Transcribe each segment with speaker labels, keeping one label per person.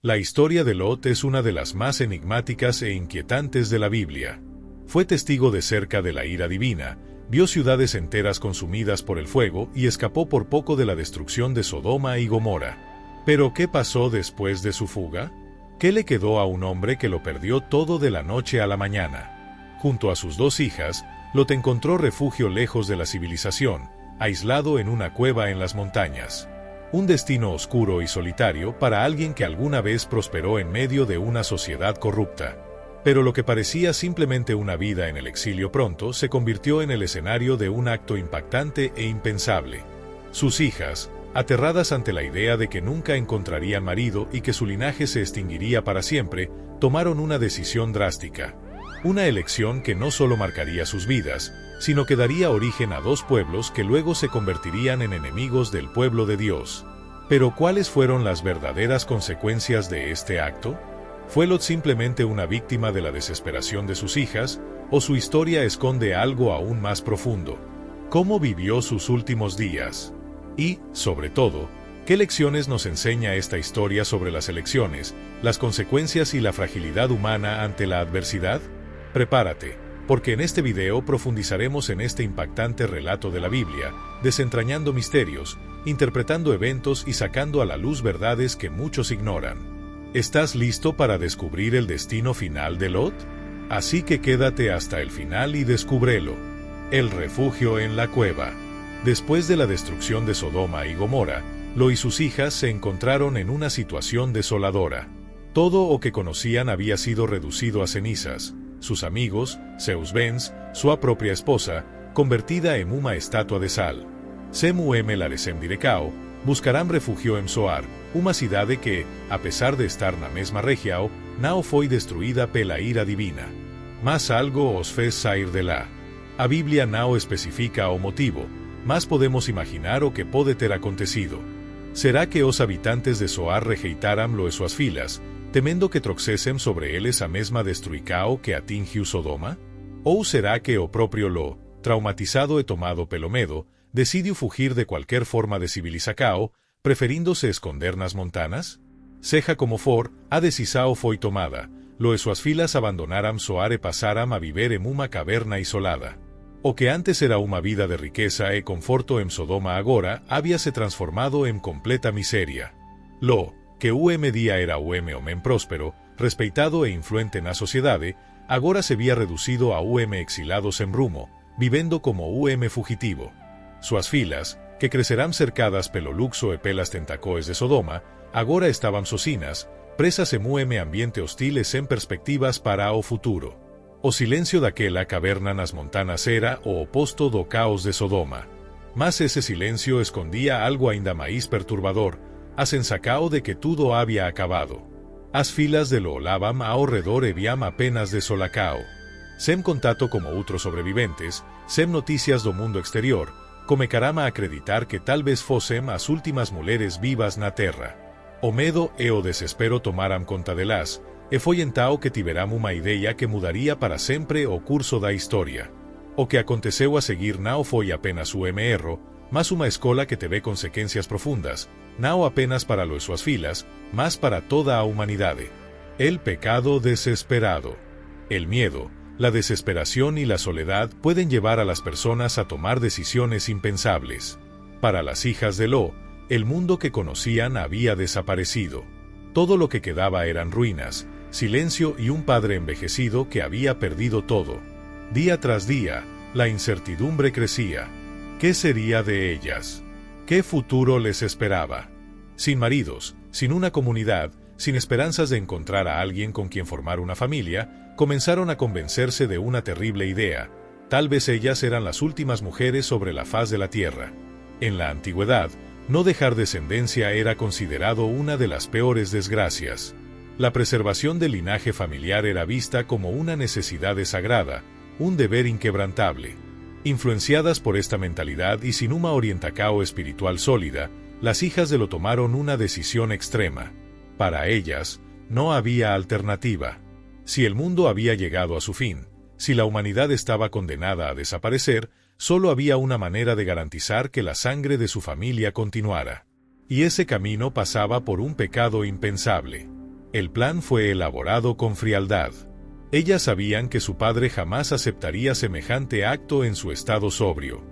Speaker 1: La historia de Lot es una de las más enigmáticas e inquietantes de la Biblia. Fue testigo de cerca de la ira divina, vio ciudades enteras consumidas por el fuego y escapó por poco de la destrucción de Sodoma y Gomorra. Pero ¿qué pasó después de su fuga? ¿Qué le quedó a un hombre que lo perdió todo de la noche a la mañana? Junto a sus dos hijas, Lot encontró refugio lejos de la civilización, aislado en una cueva en las montañas. Un destino oscuro y solitario para alguien que alguna vez prosperó en medio de una sociedad corrupta. Pero lo que parecía simplemente una vida en el exilio pronto se convirtió en el escenario de un acto impactante e impensable. Sus hijas, aterradas ante la idea de que nunca encontrarían marido y que su linaje se extinguiría para siempre, tomaron una decisión drástica. Una elección que no solo marcaría sus vidas, sino que daría origen a dos pueblos que luego se convertirían en enemigos del pueblo de Dios. Pero ¿cuáles fueron las verdaderas consecuencias de este acto? ¿Fue Lot simplemente una víctima de la desesperación de sus hijas, o su historia esconde algo aún más profundo? ¿Cómo vivió sus últimos días? Y, sobre todo, ¿qué lecciones nos enseña esta historia sobre las elecciones, las consecuencias y la fragilidad humana ante la adversidad? Prepárate, porque en este video profundizaremos en este impactante relato de la Biblia, desentrañando misterios, interpretando eventos y sacando a la luz verdades que muchos ignoran. ¿Estás listo para descubrir el destino final de Lot? Así que quédate hasta el final y descúbrelo. El refugio en la cueva. Después de la destrucción de Sodoma y Gomorra, Lot y sus hijas se encontraron en una situación desoladora. Todo lo que conocían había sido reducido a cenizas. Sus amigos, Zeus Benz, su propia esposa, convertida en una estatua de sal. Semu laresem direcao, buscarán refugio en Zoar, una ciudad que, a pesar de estar na mesma região, não foi destruída pela ira divina. Mas algo os fez sair de lá. A Biblia não especifica o motivo, mas podemos imaginar o que pode ter acontecido. Será que os habitantes de Zoar rejeitaram lo e suas filas, temendo que troxessem sobre eles a mesma destruicao que atingiu Sodoma? Ou será que o propio Lot, traumatizado e tomado pelo medo, decidiu fugir de qualquer forma de civilizacao, preferindo se esconder nas montanas? Seja como for, a decisão foi tomada, Lot e suas filas abandonaram Zoar e passaram a viver en uma caverna isolada. O que antes era uma vida de riqueza e conforto en Sodoma agora habíase transformado en completa miseria. Lot, que día era homem próspero, respeitado e influente na sociedade, agora se via reducido a exilado sem rumo, vivendo como fugitivo. Suas filas, que crecerán cercadas pelo luxo e pelas tentacoes de Sodoma, agora estaban socinas, presas en ambiente hostil e sen perspectivas para o futuro. O silencio daquela caverna nas montanas era o oposto do caos de Sodoma. Mas ese silencio escondía algo ainda máis perturbador, a sensacao de que tudo había acabado. As filas de lo olavam ao redor e viam apenas de solacao. Sem contato como outros sobreviventes, sem noticias do mundo exterior, comecarama a acreditar que tal vez fosem as últimas mulheres vivas na terra. O medo e o desespero tomaram conta delas, e foi então que tiveram uma ideia que mudaría para sempre o curso da historia. O que aconteceu a seguir não foi apenas erro, mas uma escola que teve consequências profundas, não apenas para lo suas filas, mas para toda a humanidade. El pecado desesperado. El miedo, la desesperación y la soledad pueden llevar a las personas a tomar decisiones impensables. Para las hijas de Lot, el mundo que conocían había desaparecido. Todo lo que quedaba eran ruinas, silencio y un padre envejecido que había perdido todo. Día tras día, la incertidumbre crecía. ¿Qué sería de ellas? ¿Qué futuro les esperaba? Sin maridos, sin una comunidad, sin esperanzas de encontrar a alguien con quien formar una familia, comenzaron a convencerse de una terrible idea. Tal vez ellas eran las últimas mujeres sobre la faz de la tierra. En la antigüedad, no dejar descendencia era considerado una de las peores desgracias. La preservación del linaje familiar era vista como una necesidad sagrada, un deber inquebrantable. Influenciadas por esta mentalidad y sin una orientación espiritual sólida, las hijas de Lot tomaron una decisión extrema. Para ellas, no había alternativa. Si el mundo había llegado a su fin, si la humanidad estaba condenada a desaparecer, solo había una manera de garantizar que la sangre de su familia continuara. Y ese camino pasaba por un pecado impensable. El plan fue elaborado con frialdad. Ellas sabían que su padre jamás aceptaría semejante acto en su estado sobrio.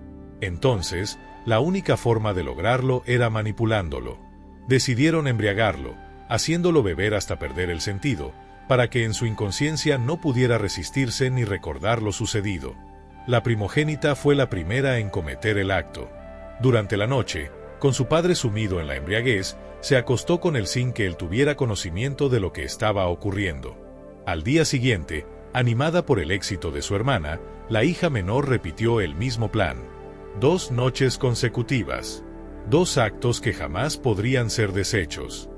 Speaker 1: Entonces, la única forma de lograrlo era manipulándolo. Decidieron embriagarlo, haciéndolo beber hasta perder el sentido, para que en su inconsciencia no pudiera resistirse ni recordar lo sucedido. La primogénita fue la primera en cometer el acto. Durante la noche, con su padre sumido en la embriaguez, se acostó con él sin que él tuviera conocimiento de lo que estaba ocurriendo. Al día siguiente, animada por el éxito de su hermana, la hija menor repitió el mismo plan. 2 noches consecutivas. 2 actos que jamás podrían ser deshechos.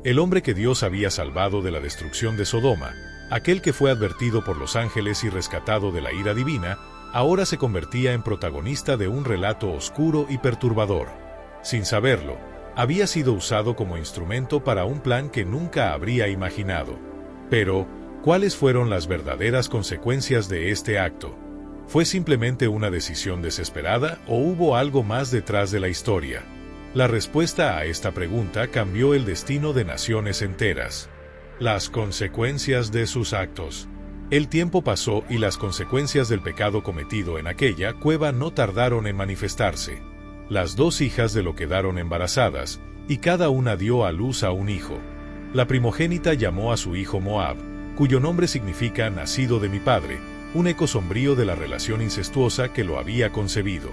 Speaker 1: El hombre que Dios había salvado de la destrucción de Sodoma, aquel que fue advertido por los ángeles y rescatado de la ira divina, ahora se convertía en protagonista de un relato oscuro y perturbador. Sin saberlo, había sido usado como instrumento para un plan que nunca habría imaginado. Pero, ¿cuáles fueron las verdaderas consecuencias de este acto? ¿Fue simplemente una decisión desesperada o hubo algo más detrás de la historia? La respuesta a esta pregunta cambió el destino de naciones enteras. Las consecuencias de sus actos. El tiempo pasó y las consecuencias del pecado cometido en aquella cueva no tardaron en manifestarse. Las 2 hijas de Lot quedaron embarazadas, y cada una dio a luz a un hijo. La primogénita llamó a su hijo Moab, cuyo nombre significa nacido de mi padre, un eco sombrío de la relación incestuosa que lo había concebido.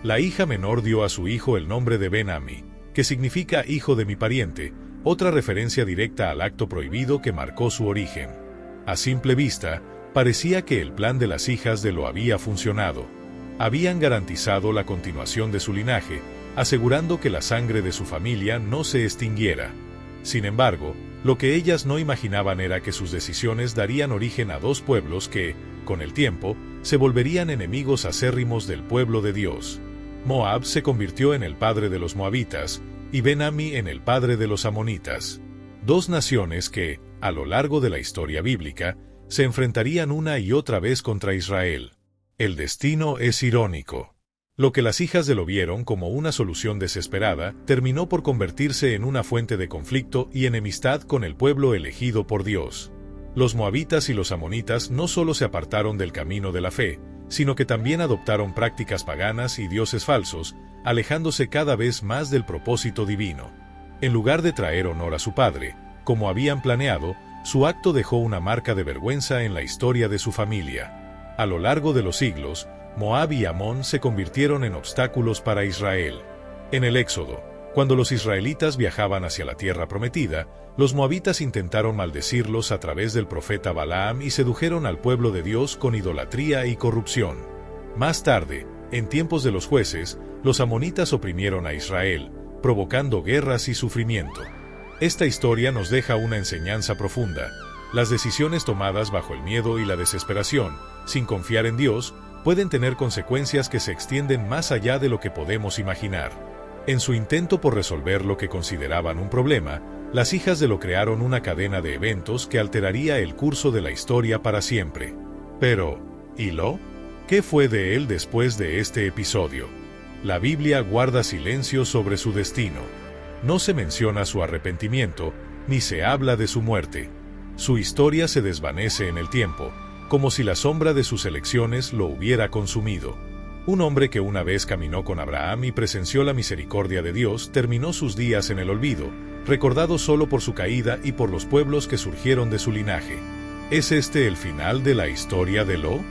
Speaker 1: La hija menor dio a su hijo el nombre de Ben-Ami, que significa hijo de mi pariente, otra referencia directa al acto prohibido que marcó su origen. A simple vista, parecía que el plan de las hijas de Lot había funcionado. Habían garantizado la continuación de su linaje, asegurando que la sangre de su familia no se extinguiera. Sin embargo, lo que ellas no imaginaban era que sus decisiones darían origen a 2 pueblos que, con el tiempo, se volverían enemigos acérrimos del pueblo de Dios. Moab se convirtió en el padre de los moabitas, y Ben-Ami en el padre de los amonitas. 2 naciones que, a lo largo de la historia bíblica, se enfrentarían una y otra vez contra Israel. El destino es irónico. Lo que las hijas de Lot vieron como una solución desesperada terminó por convertirse en una fuente de conflicto y enemistad con el pueblo elegido por Dios. Los moabitas y los amonitas no solo se apartaron del camino de la fe, sino que también adoptaron prácticas paganas y dioses falsos, alejándose cada vez más del propósito divino. En lugar de traer honor a su padre, como habían planeado, su acto dejó una marca de vergüenza en la historia de su familia. A lo largo de los siglos, Moab y Amón se convirtieron en obstáculos para Israel. En el Éxodo, cuando los israelitas viajaban hacia la tierra prometida, los moabitas intentaron maldecirlos a través del profeta Balaam y sedujeron al pueblo de Dios con idolatría y corrupción. Más tarde, en tiempos de los jueces, los amonitas oprimieron a Israel, provocando guerras y sufrimiento. Esta historia nos deja una enseñanza profunda. Las decisiones tomadas bajo el miedo y la desesperación, sin confiar en Dios, pueden tener consecuencias que se extienden más allá de lo que podemos imaginar. En su intento por resolver lo que consideraban un problema, las hijas de Lot crearon una cadena de eventos que alteraría el curso de la historia para siempre. Pero, ¿y Lot? ¿Qué fue de él después de este episodio? La Biblia guarda silencio sobre su destino. No se menciona su arrepentimiento, ni se habla de su muerte. Su historia se desvanece en el tiempo, como si la sombra de sus elecciones lo hubiera consumido. Un hombre que una vez caminó con Abraham y presenció la misericordia de Dios terminó sus días en el olvido, recordado solo por su caída y por los pueblos que surgieron de su linaje. ¿Es este el final de la historia de Lot?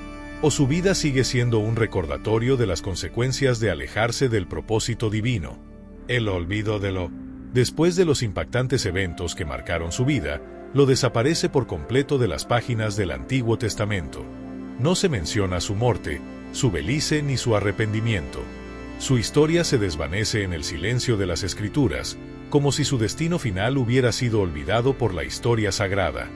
Speaker 1: ¿O su vida sigue siendo un recordatorio de las consecuencias de alejarse del propósito divino? El olvido de Lot. Después de los impactantes eventos que marcaron su vida, Lot desaparece por completo de las páginas del Antiguo Testamento. No se menciona su muerte, su velice ni su arrepentimiento. Su historia se desvanece en el silencio de las Escrituras, como si su destino final hubiera sido olvidado por la historia sagrada.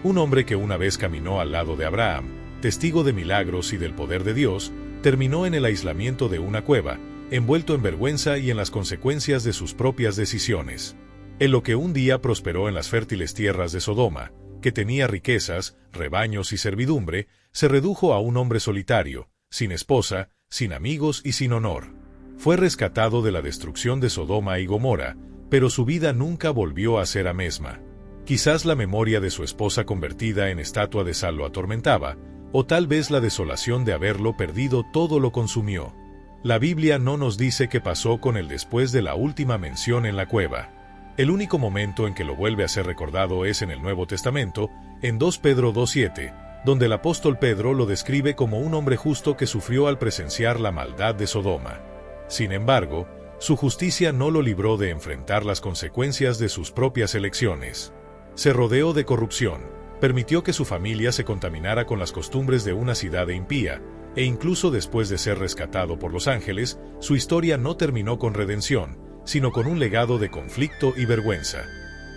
Speaker 1: Un hombre que una vez caminó al lado de Abraham, testigo de milagros y del poder de Dios, terminó en el aislamiento de una cueva, envuelto en vergüenza y en las consecuencias de sus propias decisiones. En lo que un día prosperó en las fértiles tierras de Sodoma, que tenía riquezas, rebaños y servidumbre, se redujo a un hombre solitario, sin esposa, sin amigos y sin honor. Fue rescatado de la destrucción de Sodoma y Gomorra, pero su vida nunca volvió a ser la misma. Quizás la memoria de su esposa convertida en estatua de sal lo atormentaba, o tal vez la desolación de haberlo perdido todo lo consumió. La Biblia no nos dice qué pasó con él después de la última mención en la cueva. El único momento en que lo vuelve a ser recordado es en el Nuevo Testamento, en 2 Pedro 2:7, donde el apóstol Pedro lo describe como un hombre justo que sufrió al presenciar la maldad de Sodoma. Sin embargo, su justicia no lo libró de enfrentar las consecuencias de sus propias elecciones. Se rodeó de corrupción, permitió que su familia se contaminara con las costumbres de una ciudad impía, e incluso después de ser rescatado por los ángeles, su historia no terminó con redención, sino con un legado de conflicto y vergüenza.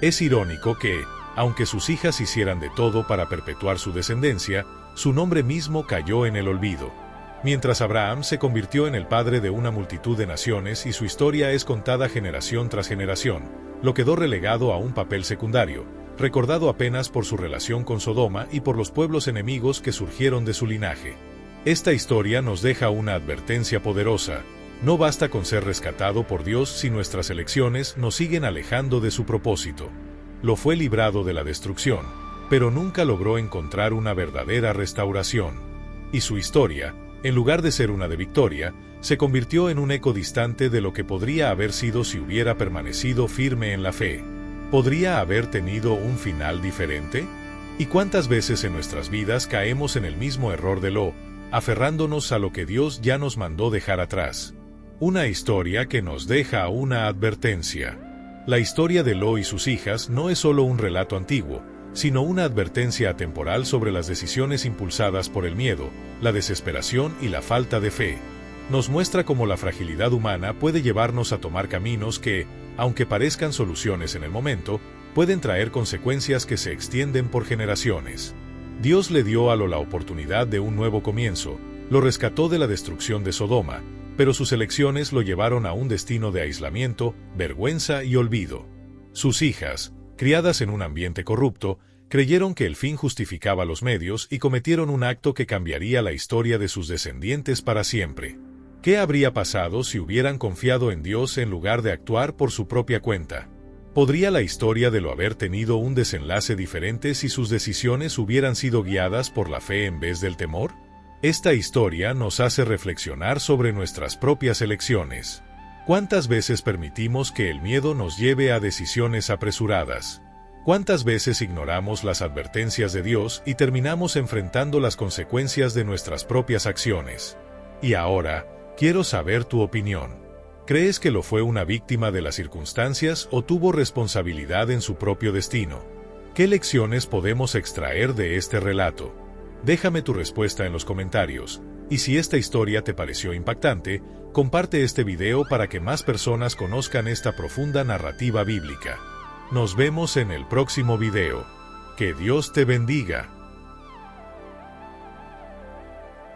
Speaker 1: Es irónico que, aunque sus hijas hicieran de todo para perpetuar su descendencia, su nombre mismo cayó en el olvido. Mientras Abraham se convirtió en el padre de una multitud de naciones y su historia es contada generación tras generación, lo quedó relegado a un papel secundario, recordado apenas por su relación con Sodoma y por los pueblos enemigos que surgieron de su linaje. Esta historia nos deja una advertencia poderosa: no basta con ser rescatado por Dios si nuestras elecciones nos siguen alejando de su propósito. Lo fue librado de la destrucción, pero nunca logró encontrar una verdadera restauración. Y su historia, en lugar de ser una de victoria, se convirtió en un eco distante de lo que podría haber sido si hubiera permanecido firme en la fe. ¿Podría haber tenido un final diferente? ¿Y cuántas veces en nuestras vidas caemos en el mismo error de Lot, aferrándonos a lo que Dios ya nos mandó dejar atrás? Una historia que nos deja una advertencia. La historia de Lot y sus hijas no es solo un relato antiguo, sino una advertencia atemporal sobre las decisiones impulsadas por el miedo, la desesperación y la falta de fe. Nos muestra cómo la fragilidad humana puede llevarnos a tomar caminos que, aunque parezcan soluciones en el momento, pueden traer consecuencias que se extienden por generaciones. Dios le dio a Lot la oportunidad de un nuevo comienzo, lo rescató de la destrucción de Sodoma, pero sus elecciones lo llevaron a un destino de aislamiento, vergüenza y olvido. Sus hijas, criadas en un ambiente corrupto, creyeron que el fin justificaba los medios y cometieron un acto que cambiaría la historia de sus descendientes para siempre. ¿Qué habría pasado si hubieran confiado en Dios en lugar de actuar por su propia cuenta? ¿Podría la historia de Lot haber tenido un desenlace diferente si sus decisiones hubieran sido guiadas por la fe en vez del temor? Esta historia nos hace reflexionar sobre nuestras propias elecciones. ¿Cuántas veces permitimos que el miedo nos lleve a decisiones apresuradas? ¿Cuántas veces ignoramos las advertencias de Dios y terminamos enfrentando las consecuencias de nuestras propias acciones? Y ahora, quiero saber tu opinión. ¿Crees que Lot fue una víctima de las circunstancias o tuvo responsabilidad en su propio destino? ¿Qué lecciones podemos extraer de este relato? Déjame tu respuesta en los comentarios, y si esta historia te pareció impactante, comparte este video para que más personas conozcan esta profunda narrativa bíblica. Nos vemos en el próximo video. Que Dios te bendiga.